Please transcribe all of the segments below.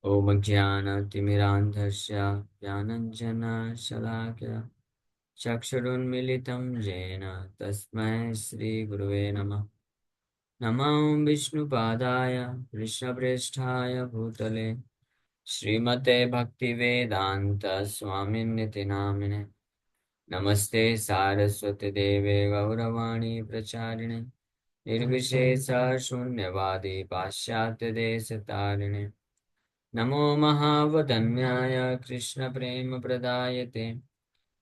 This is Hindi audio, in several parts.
ॐ ज्ञानतिमिरान्धस्य ज्ञानञ्जनशलाकया चक्षुरुन्मिलितं येन तस्मै श्रीगुरुवे नमः। नमो विष्णुपादाय कृष्णप्रेष्ठाय भूतले श्रीमते भक्तिवेदान्त स्वामिन्निति नामिने। नमस्ते सारस्वती देवे गौरवाणी प्रचारिणे निर्विशेष शून्यवादी पाश्चात्य देश तारिणे। नमो महावदन्याय कृष्णप्रेमप्रदायते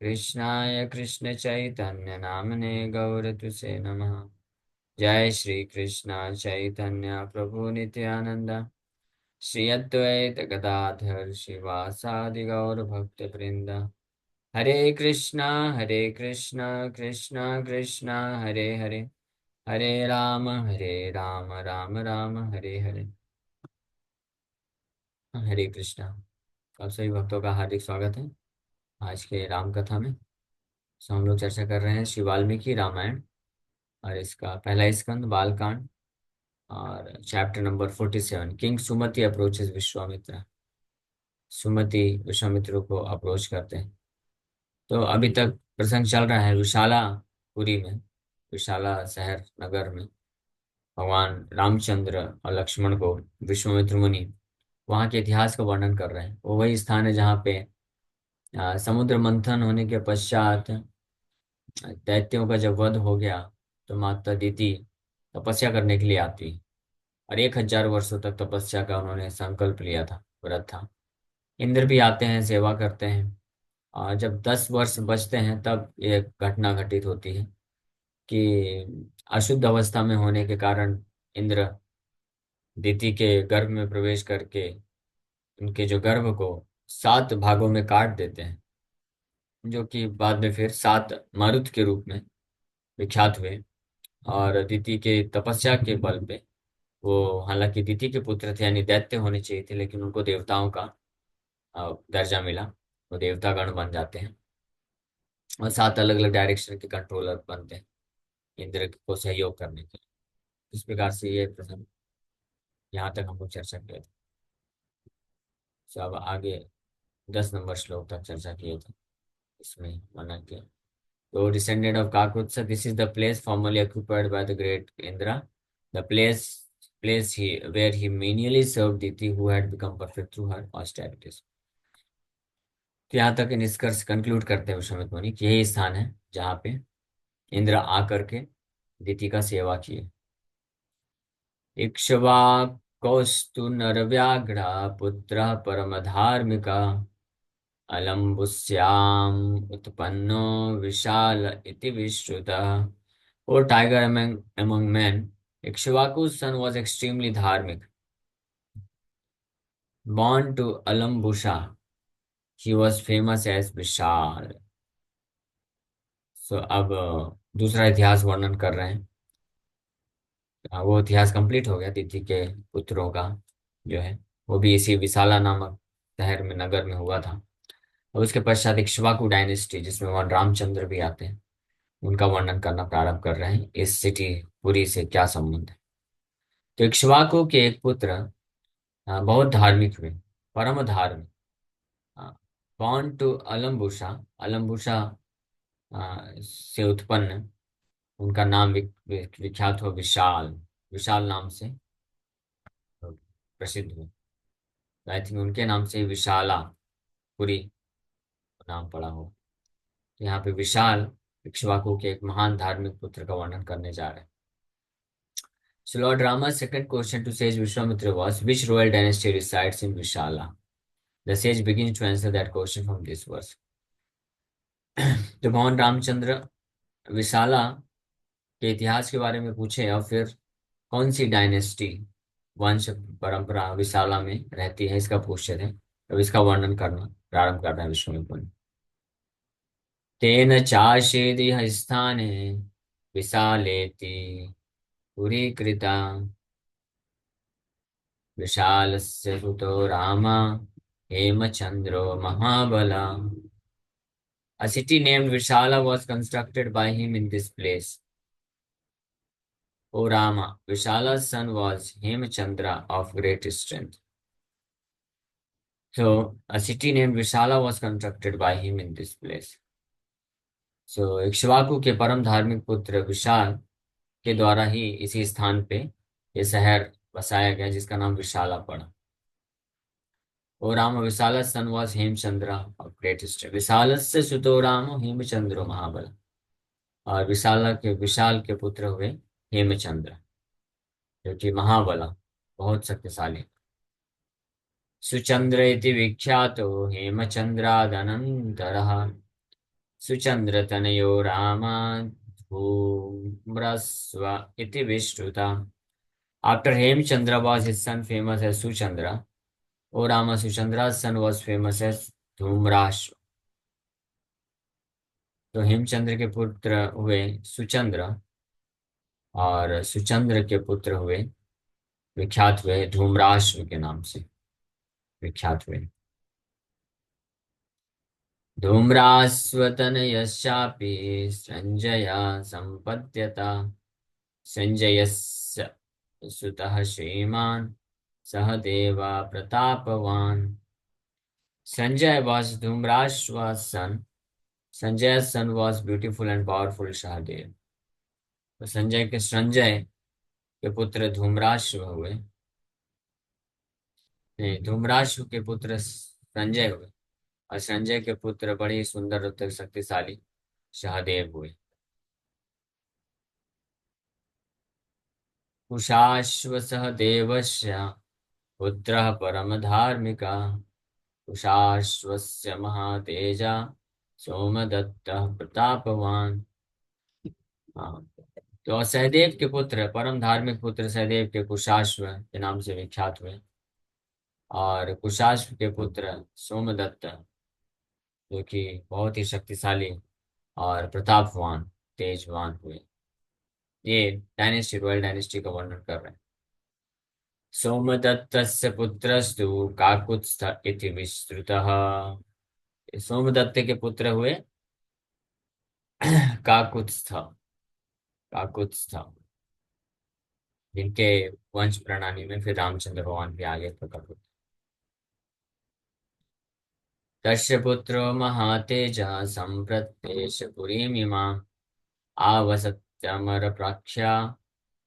कृष्णाय कृष्णचैतन्यनामने गौरतुसे नमः। जय श्री कृष्ण चैतन्य प्रभु नित्यानंद श्री अद्वैत गदाधर शिवासादि गौर भक्त वृंद। हरे कृष्णा कृष्णा कृष्णा हरे हरे, हरे राम राम राम हरे हरे। हरे कृष्णा। आप सभी भक्तों का हार्दिक स्वागत है आज के राम कथा में। हम लोग चर्चा कर रहे हैं श्री वाल्मीकि रामायण और इसका पहला स्कंद बालकांड और चैप्टर नंबर 47। किंग सुमति अप्रोचेस विश्वामित्र। सुमति विश्वामित्र को अप्रोच करते हैं। तो अभी तक प्रसंग चल रहा है विशाला पुरी में, विशाला शहर नगर में भगवान रामचंद्र और लक्ष्मण को विश्वामित्र मुनि वहाँ के इतिहास का वर्णन कर रहे हैं। वो वही स्थान है जहाँ पे समुद्र मंथन होने के पश्चात दैत्यों का जब वध हो गया तो माता दीति तपस्या करने के लिए आती है और 1000 वर्षों तक तपस्या का उन्होंने संकल्प लिया था, व्रत था। इंद्र भी आते हैं, सेवा करते हैं और जब 10 वर्ष बचते हैं तब एक घटना घटित होती है कि अशुद्ध अवस्था में होने के कारण इंद्र दीति के गर्भ में प्रवेश करके उनके जो गर्भ को 7 भागों में काट देते हैं, जो कि बाद में फिर 7 मारुत के रूप में विख्यात हुए। और दीति के तपस्या के बल पे वो, हालांकि दीति के पुत्र थे यानी दैत्य होने चाहिए थे, लेकिन उनको देवताओं का दर्जा मिला। वो देवता गण बन जाते हैं और 7 अलग अलग डायरेक्शन के कंट्रोलर बनते हैं इंद्र को सहयोग करने के लिए। इस प्रकार से ये प्रसंग यहाँ तक हम लोग चर्चा किए थे। तो अब आगे 10 नंबर श्लोक तक चर्चा किए थे, इसमें वर्णन किया। So descendant of Kakutsa, this is the place formerly occupied by the great Indra, the place where he menially served Diti, who had become perfect through her austerities. तो यहाँ तक निष्कर्ष कंक्लूड करते हैं विश्वामित्र मुनि कि यही स्थान है जहाँ पे इंद्र आकर के दीति का सेवा किए। इक्ष्वाकौस्तु नरव्याघ्र पुत्र परम धार्मिका अलम्बुस्याम उत्पन्नो विशाल इति विश्रुतः। O tiger among men, Ikshvaku's son was extremely dharmic. Born to Alambusha, he was famous as Vishal. So अब दूसरा इतिहास वर्णन कर रहे हैं। वो इतिहास कंप्लीट हो गया तिथि के पुत्रों का जो है, वो भी इसी विशाला नामक शहर में, नगर में हुआ था। और उसके पश्चात इक्ष्वाकु डायनेस्टी, जिसमें भगवान रामचंद्र भी आते हैं, उनका वर्णन करना प्रारंभ कर रहे हैं। इस सिटी पुरी से क्या संबंध है। तो इक्ष्वाकु के एक पुत्र बहुत धार्मिक हुए, परम धार्मिक। बॉर्न टू अलम्बुशा, अलम्बुशा से उत्पन्न, उनका नाम विख्यात हो विशाल, विशाल नाम से प्रसिद्ध हुए। आई थिंक उनके नाम से ही विशाला पुरी नाम पड़ा हो। तो यहाँ पे विशाल इक्ष्वाकु के एक महान धार्मिक पुत्र का वर्णन करने जा रहे हैं। So Lord Rama's second question to sage Vishwamitra was, which royal dynasty resides in Vishala? The sage begins to answer that question from this verse. तो भगवान रामचंद्र विशाला के इतिहास के बारे में पूछे और फिर कौन सी डायनेस्टी, वंश परंपरा विशाला में रहती है, इसका पूछते थे। अब इसका वर्णन करना प्रारंभ कर रहे हैं विश्वामित्र मुनि। तेन चाशीदिह स्थाने विशालेति पुरीकृता विशालस्य सुतो Rama हेमचंद्रो महाबला। A city named Vishala was constructed by him in this place. O Rama, Vishala's son was Hemachandra of great strength. So a city named Vishala was constructed by him in this place. So Ikshvaku के परम धार्मिक पुत्र विशाल के द्वारा ही इसी स्थान पे ये शहर बसाया गया जिसका नाम विशाला पड़ा। O Rama Visala's son was Hemchandra of great history. विशालस्य सुतो रामो हेमचंद्रो महाबल। और विशाला के विशाल के पुत्र हुए हेमचंद्र जो कि महाबला बहुत शक्तिशाली। सुचंद्र इति विख्यातो हेमचंद्रादनन्तरः सुचंद्र तनयो रामा धूम्रस्व इति विश्रुता। After Hemchandra was his son famous as Suchandra. O Rama, Suchandra's son was famous as धूम्राश्व। तो हेमचंद्र के पुत्र हुए सुचंद्र और सुचंद्र के पुत्र हुए विख्यात हुए धूम्राश्व के नाम से विख्यात हुए। धूम्राश्वतनयश्चापि संजया संपद्यता संजयस्य सुतः श्रीमान Sahadeva प्रतापवान। Sanjay was Dhumrashva's son. Sanjay's son was beautiful and powerful Shahadev. तो संजय के पुत्र धूम्राश्व हुए। नहीं, धूम्राश्व के पुत्र संजय हुए और संजय के पुत्र बड़े ही सुंदर और शक्तिशाली सहदेव हुए। कुशाश्व सहदेवस्य पुत्रः परमधार्मिका कुशाश्वस्य महातेजा सोमदत्तः प्रतापवान। हाँ, तो सहदेव के पुत्र परम धार्मिक पुत्र सहदेव के कुशाश्व के नाम से विख्यात हुए और कुशाश्व के पुत्र सोमदत्त जो कि बहुत ही शक्तिशाली और प्रतापवान तेजवान हुए। ये डायनेस्टी रॉयल डायनेस्टी का वर्णन कर रहे हैं। सोमदत्तस्य पुत्रस्तु काकुत्स्थ इति विस्तृतः। सोमदत्त के पुत्र हुए काकुत्स्थ काकुत्स्थ जिनके वंश प्रणाली में फिर रामचंद्र भगवान भी आगे प्रकट होते। तस्य पुत्रो महातेजः सम्प्रत्येष पुरीमिमाम् आवसत्यमरप्राख्या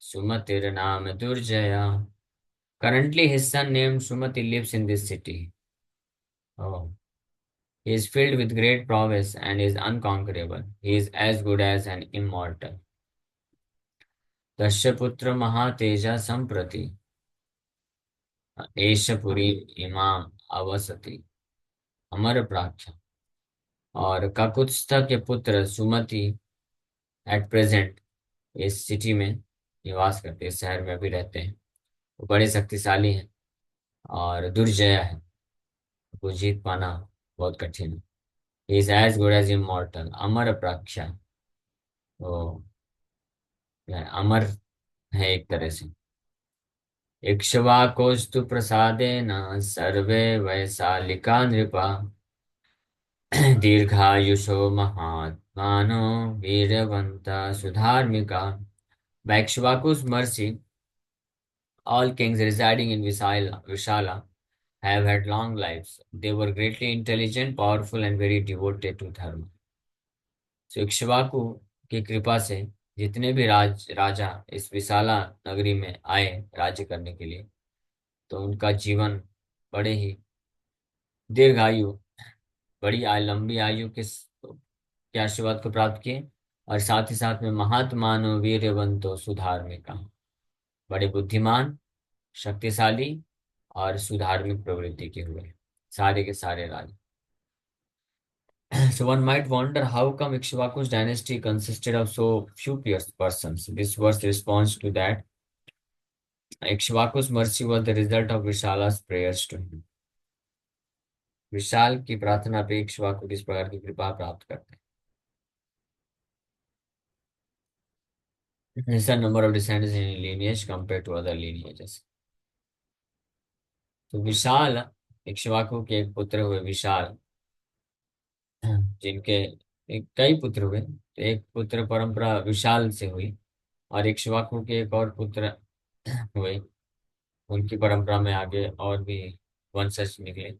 सुमतिर्नाम दुर्जया। Currently his son named Sumati lives in this city. Oh. He is filled with great prowess and is unconquerable. He is as good as an immortal. तस्य पुत्र महातेजा संप्रति एष पुरी इमाम अवसति अमर प्राख्या। और काकुत्स्थ के पुत्र सुमति एट प्रेजेंट इस सिटी में निवास करते, इस शहर में भी रहते हैं। वो बड़े शक्तिशाली हैं और दुर्जय है, वो जीत पाना बहुत कठिन है। He is as good as immortal. अमर प्राख्या, वो अमर है एक तरह से। इक्ष्वाकोस्तु प्रसादेन सर्वे वैशालिका नृपा दीर्घायुषो महात्मानो वीरवंता सुधार्मिका। By Ikshvaku's mercy, all kings residing in Vishala have had long lives. They were greatly intelligent, powerful, and very devoted to dharma. So Ikshvaku की कृपा से जितने भी राजा इस विशाला नगरी में आए राज्य करने के लिए, तो उनका जीवन बड़े ही दीर्घायु बड़ी लंबी आयु के आशीर्वाद को प्राप्त किए और साथ ही साथ में महात्मानो वीरवंतो सुधार्मिका, बड़े बुद्धिमान शक्तिशाली और सुधार्मिक प्रवृत्ति के हुए सारे के सारे राजा। So one might wonder how come Ikshvaku's dynasty consisted of so few persons. This verse responds to that. Ikshvaku's mercy was the result of Vishala's prayers to him. विशाल की प्रार्थना पे इक्ष्वाकु किस प्रकार की कृपा प्राप्त करते हैं। Lesser number of descendants in lineage compared to other lineages. तो विशाल इक्ष्वाकु के एक पुत्र हुए विशाल, जिनके कई पुत्र हुए। एक पुत्र परंपरा विशाल से हुई और इक्ष्वाकु के एक और पुत्र हुए, उनकी परंपरा में आगे और भी वंशज निकले।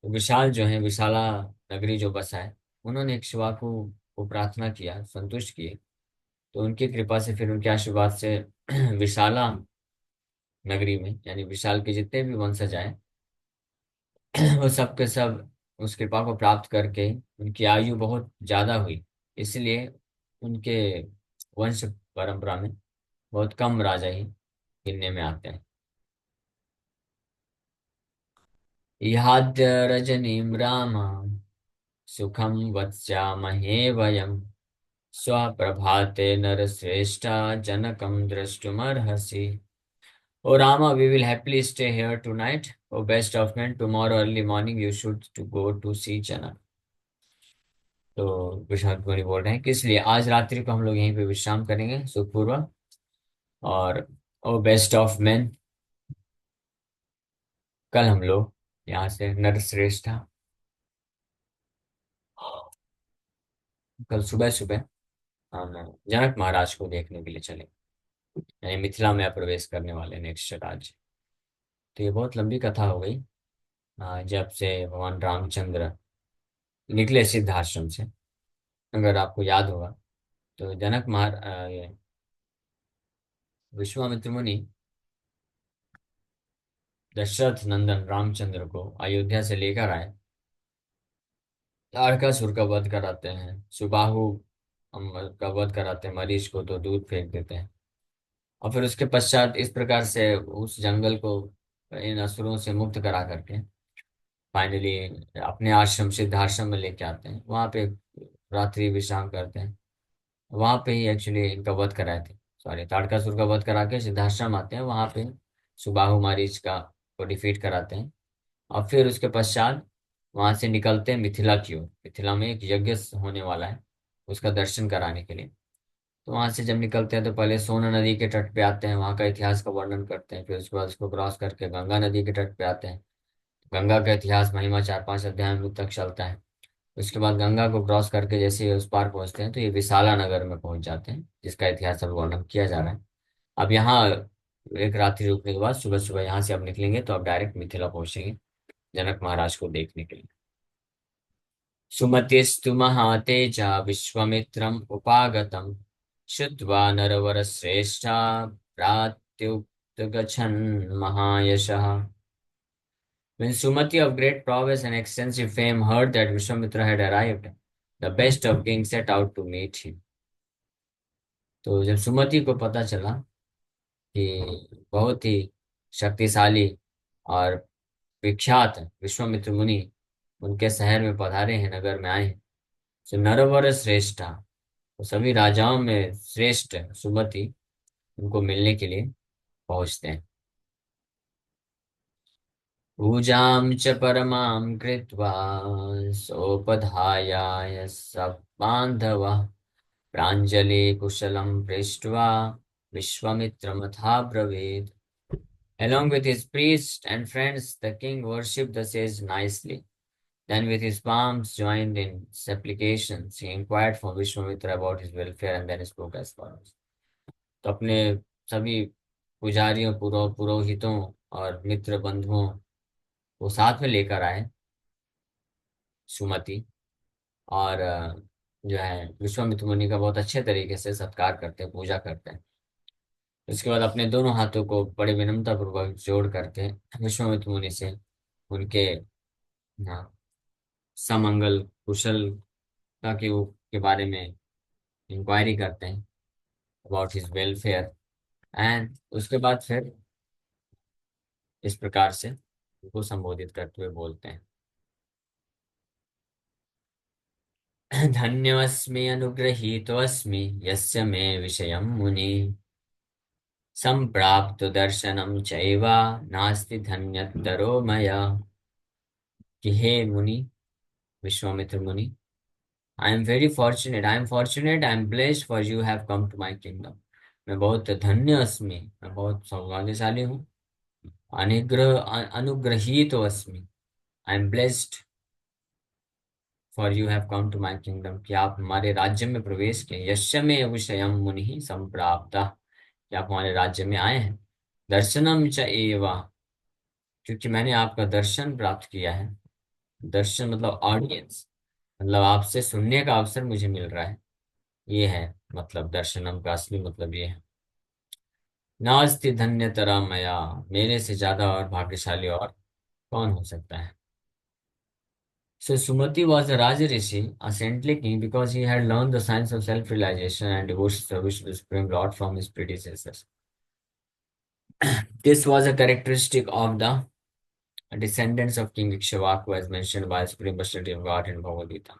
तो विशाल जो है, विशाला नगरी जो बसा है, उन्होंने एक शिवा को प्रार्थना किया, संतुष्ट किए। तो उनकी कृपा से, फिर उनके आशीर्वाद से विशाला नगरी में, यानी विशाल के जितने भी वंशज आए, वो सब के सब उस कृपा को प्राप्त करके उनकी आयु बहुत ज्यादा हुई। इसलिए उनके वंश परंपरा में बहुत कम राजा ही गिनने में आते हैं। इहाद्य रजनीं रामां सुखं वत्स्यामहे वयं स्वप्रभाते नरश्रेष्ठा जनकं द्रष्टुमर्हसि। O Rama, we will happily stay here tonight. O best of men, tomorrow early morning you should to go to see Janak. तो विशाल गौरी बोल रहे हैं कि इसलिए आज रात्रि को हम लोग यहीं पे विश्राम करेंगे सुखपूर्वक। और ओ बेस्ट ऑफ मेन, कल हम लोग यहाँ से नरश्रेष्ठा, कल सुबह सुबह हम जनक महाराज को देखने के लिए चले, यानी मिथिला में प्रवेश करने वाले नेक्स्ट राज्य। तो ये बहुत लंबी कथा हो गई। जब से भगवान रामचंद्र निकले सिद्ध आश्रम से, अगर आपको याद होगा, तो ये विश्वामित्र मुनि दशरथ नंदन रामचंद्र को अयोध्या से लेकर आए, तारकासुर का वध कराते हैं, सुबाहु का वध कराते हैं, मरीच को तो दूध फेंक देते हैं। और फिर उसके पश्चात इस प्रकार से उस जंगल को इन असुरों से मुक्त करा करके फाइनली अपने आश्रम सिद्धाश्रम में लेके आते हैं। वहां पे रात्रि विश्राम करते हैं। वहां पे ही एक्चुअली इनका वध कराए थे, सॉरी, ताड़कासुर का वध करा के सिद्धाश्रम आते हैं। वहां पे सुबाहु मारीच का को डिफीट कराते हैं। और फिर उसके पश्चात वहां से निकलते हैं मिथिला की ओर। मिथिला में एक यज्ञ होने वाला है, उसका दर्शन कराने के लिए। तो वहां से जब निकलते हैं तो पहले सोन नदी के तट पे आते हैं, वहां का इतिहास का वर्णन करते हैं। फिर उसके बाद उसको क्रॉस करके गंगा नदी के तट पे आते हैं। गंगा का इतिहास महिमा 4-5 अध्याय तक चलता है। उसके बाद गंगा को क्रॉस करके जैसे ही उस पार पहुंचते हैं तो ये विशाला नगर में पहुंच जाते हैं, जिसका इतिहास अब वर्णन किया जा रहा है। अब यहाँ एक रात्रि रुकने के बाद सुबह सुबह यहाँ से अब निकलेंगे तो अब डायरेक्ट मिथिला पहुंचेंगे जनक महाराज को देखने के लिए। सुमतिस्तु महातेजा विश्वामित्रम् उपागतम् श्रुत्वा नरवरश्रेष्ठा प्रात्युत गच्छन् महायशः। When Sumati of great prowess and extensive fame heard that Vishwamitra had arrived, the best of kings set out to meet him. तो जब सुमति को पता चला कि बहुत ही शक्तिशाली और विख्यात विश्वामित्र मुनि उनके शहर में पधारे हैं, नगर में आए हैं, तो नरवर श्रेष्ठा, तो सभी राजाओं में श्रेष्ठ सुमति उनको मिलने के लिए पहुंचते हैं। पूजां च परमां कृत्वा सोपधायाय सब बान्धवः प्राञ्जलि कुशलं पृष्ट्वा विश्वामित्रमथाब्रवीत्। Along with his priests and friends, the king worshipped the sage nicely. Then, with his palms joined in supplications, he inquired from Vishwamitra about his welfare and then spoke as follows. तो अपने सभी पुजारियों, पुरोहितों और मित्र बंधुओं को साथ में लेकर आए सुमति। और जो है विश्वामित्र मुनि का बहुत अच्छे तरीके से सत्कार करते हैं, पूजा करते हैं। उसके बाद अपने दोनों हाथों को बड़े विनम्रता पूर्वक जोड़ करके विश्वामित्र मुनि से उनके हाँ, समंगल कुशलता के बारे में इंक्वायरी करते हैं, अबाउट हिज वेलफेयर। एंड उसके बाद फिर इस प्रकार से उनको संबोधित करते हुए बोलते हैं, धन्योऽस्मि अनुगृहीतोऽस्मि यस्य मे विषयं मुनि संप्राप्तो दर्शनं चैव नास्ति धन्यतरो मया। कि हे मुनि, विश्वामित्र मुनि, I am fortunate, I am blessed for you have come to my kingdom. मैं बहुत धन्य अस्मि, मैं बहुत सौभाग्यशाली हूँ। अनुग्रहीत अस्मि, I am blessed for you have come to my kingdom, कि आप हमारे राज्य में प्रवेश किए। यस्य में विषयम मुनि संप्राप्ता, कि आप हमारे राज्य में आए हैं। दर्शनम च एवा, क्योंकि मैंने आपका दर्शन प्राप्त किया है। दर्शन मतलब ऑडियंस, मतलब आपसे सुनने का अवसर मुझे मिल रहा है, ये है मतलब दर्शनम का असली मतलब ये है। नास्ति धन्यतरा मया, मेरे से ज्यादा और भाग्यशाली और कौन हो सकता है। So Sumati was a Raja Rishi, a saintly king, because he had learned the science of self-realization and devotion service to the Supreme Lord from his predecessors. This was a characteristic of the descendants of King Ikshvaku, as mentioned by Supreme Personality of God in Bhagavad Gita.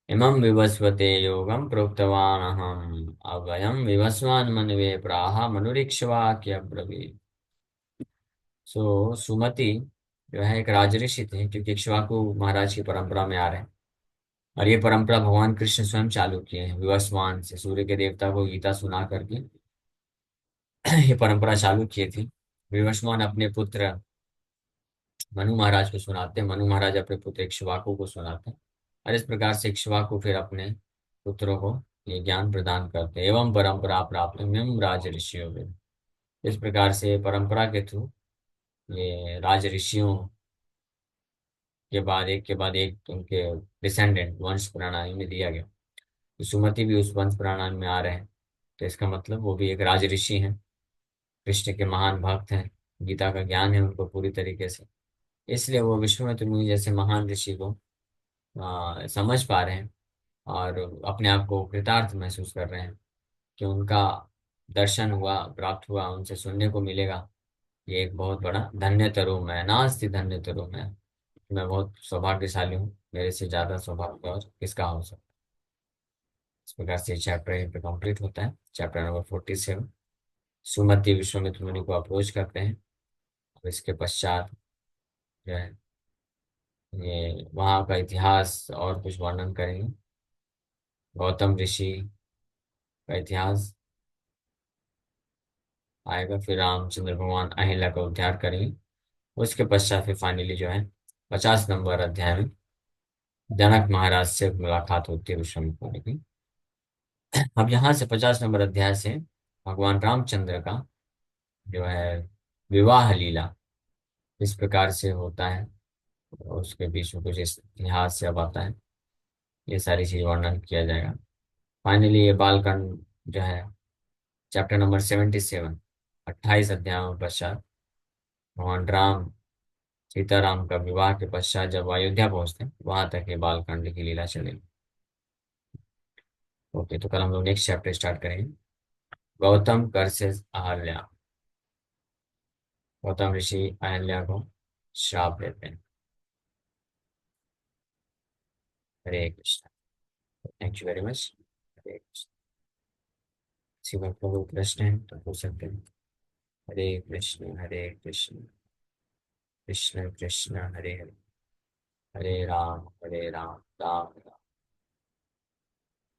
Imam vivasvate yogam proktavanaham avayam vivasvan manve praha manurikshvakya ब्रवीत। सो सुमति जो है एक राजऋषि थे, क्योंकि इक्ष्वाकु महाराज की परंपरा में आ रहे हैं। और ये परंपरा भगवान कृष्ण स्वयं चालू किए हैं, विवस्वान से सूर्य के देवता को गीता सुना करके ये परंपरा चालू की थी। विवस्वान अपने पुत्र मनु महाराज को सुनाते हैं, मनु महाराज अपने पुत्र इक्ष्वाकु को सुनाते हैं, और इस प्रकार से इक्ष्वाकु फिर अपने पुत्रों को ये ज्ञान प्रदान करते हैं। एवं परंपरा प्राप्त निम राज ऋषियों में, इस प्रकार से परंपरा के थ्रू ये राज ऋषियों के बाद एक के बाद एक उनके डिसेंडेंट वंश प्रणाली में दिया गया। तो सुमति भी उस वंश प्रणाली में आ रहे हैं, तो इसका मतलब वो भी एक राज ऋषि हैं, कृष्ण के महान भक्त हैं, गीता का ज्ञान है उनको पूरी तरीके से। इसलिए वो विश्वामित्र मुनि जैसे महान ऋषि को समझ पा रहे हैं, और अपने आप को कृतार्थ महसूस कर रहे हैं कि उनका दर्शन हुआ, प्राप्त हुआ, उनसे सुनने को मिलेगा। ये एक बहुत बड़ा धन्य तरुम है, नास्ति धन्य तरुम है। मैं बहुत सौभाग्यशाली हूँ, मेरे से ज्यादा सौभाग्य और किसका हो सकता है। इस प्रकार से चैप्टर यहीं पे कंप्लीट होता है, चैप्टर नंबर 47। सुमति विश्वामित्र मुनि को अप्रोच करते हैं, और इसके पश्चात जो है ये वहाँ का इतिहास और कुछ वर्णन करेंगे, गौतम ऋषि का इतिहास आएगा, फिर रामचंद्र भगवान अहिल्या का उद्धार करेंगे। उसके पश्चात फिर फाइनली जो है 50 नंबर अध्याय में जनक महाराज से मुलाकात होती है विश्वामित्र मुनि की। अब यहाँ से 50 नंबर अध्याय से भगवान रामचंद्र का जो है विवाह लीला इस प्रकार से होता है, और उसके बीच में कुछ इस इतिहास से अब आता है, ये सारी चीज वर्णन किया जाएगा। फाइनली ये बालकांड जो है चैप्टर नंबर 77, 28 अध्यायों के पश्चात भगवान राम सीताराम का विवाह के पश्चात जब अयोध्या पहुंचते हैं, वहां तक ये बालकांड की लीला चलेगी। ओके, तो कल हम लोग नेक्स्ट चैप्टर स्टार्ट करेंगे। गौतम कर से अहल्या, गौतम ऋषि अहल्या को श्राप देते हैं। Hare Krishna. Thank you very much. Hare Krishna. किसी वक्त कोई प्रश्न है तो पूछ सकते हैं। हरे कृष्ण हरे कृष्ण, कृष्ण कृष्ण हरे हरे, हरे राम राम राम।